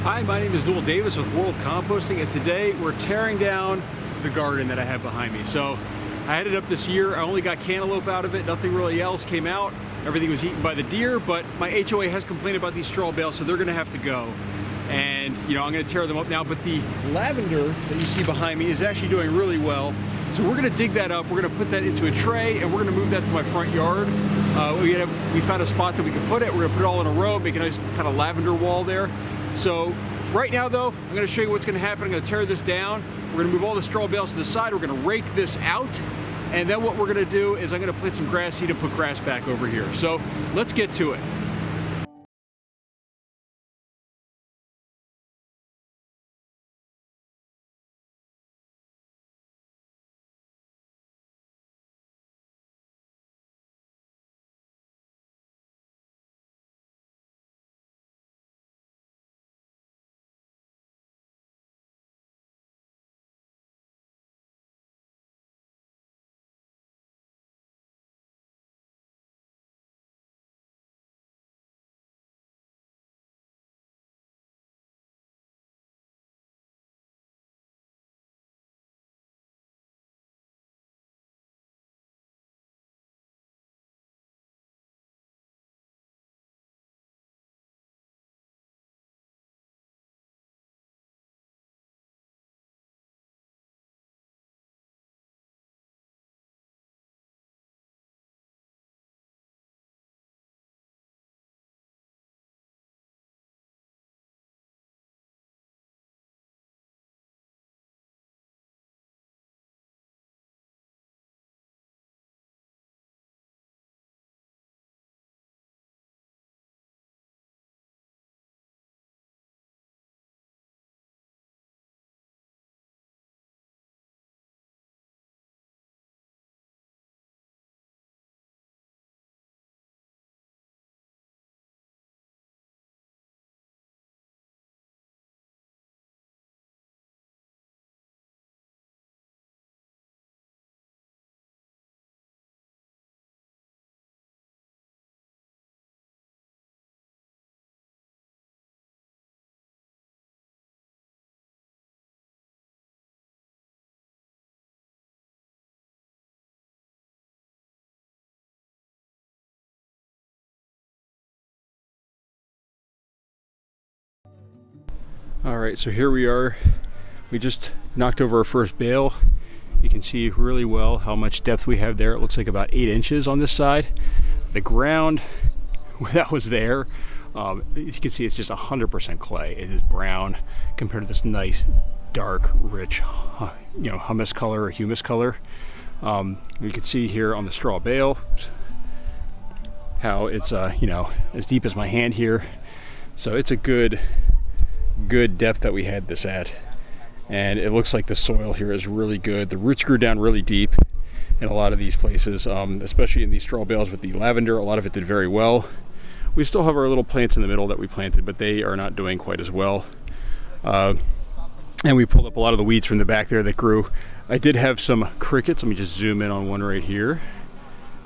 Hi, my name is Noel Davis with World Composting, and today we're tearing down the garden that I have behind me. So I had it up this year. I only got cantaloupe out of it. Nothing really else came out. Everything was eaten by the deer, but my HOA has complained about these straw bales, so they're gonna have to go. And I'm gonna tear them up now, but the lavender that you see behind me is actually doing really well. So we're gonna dig that up, we're gonna put that into a tray, and we're gonna move that to my front yard. We found a spot that we can put it. We're gonna put it all in a row, make a nice kind of lavender wall there. So right now though, I'm gonna show you what's gonna happen. I'm gonna tear this down. We're gonna move all the straw bales to the side. We're gonna rake this out. And then what we're gonna do is I'm gonna plant some grass seed and put grass back over here. So let's get to it. All right, so here we are. We just knocked over our first bale. You can see really well how much depth we have there. It looks like about 8 inches on this side. The ground that was there, as you can see, it's just 100% clay. It is brown compared to this nice, dark, rich, humus color or humus color. You can see here on the straw bale how it's as deep as my hand here. So it's a good depth that we had this at, and it looks like the soil here is really good. The roots grew down really deep in a lot of these places, especially in these straw bales with the lavender. A lot of it did very well. We still have our little plants in the middle that we planted, but they are not doing quite as well. And we pulled up a lot of the weeds from the back there that grew. I did have some crickets. Let me just zoom in on one right here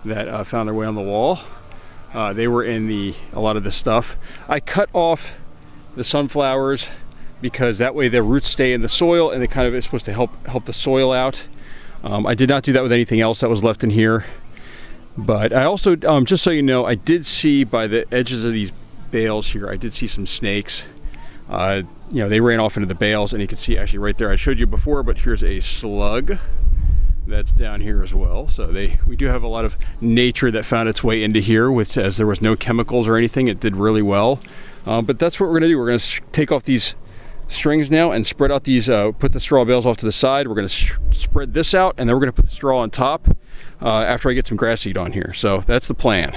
that found their way on the wall. They were in a lot of this stuff. I cut off the sunflowers because that way the roots stay in the soil, and it kind of is supposed to help the soil out. I did not do that with anything else that was left in here. But I also, just so you know, I did see by the edges of these bales here, I did see some snakes. They ran off into the bales, and you can see actually right there, I showed you before, but here's a slug that's down here as well. So we do have a lot of nature that found its way into here, as there was no chemicals or anything. It did really well. But that's what we're gonna do. We're gonna take off these strings now and spread out these, put the straw bales off to the side. We're gonna spread this out, and then we're gonna put the straw on top after I get some grass seed on here. So that's the plan.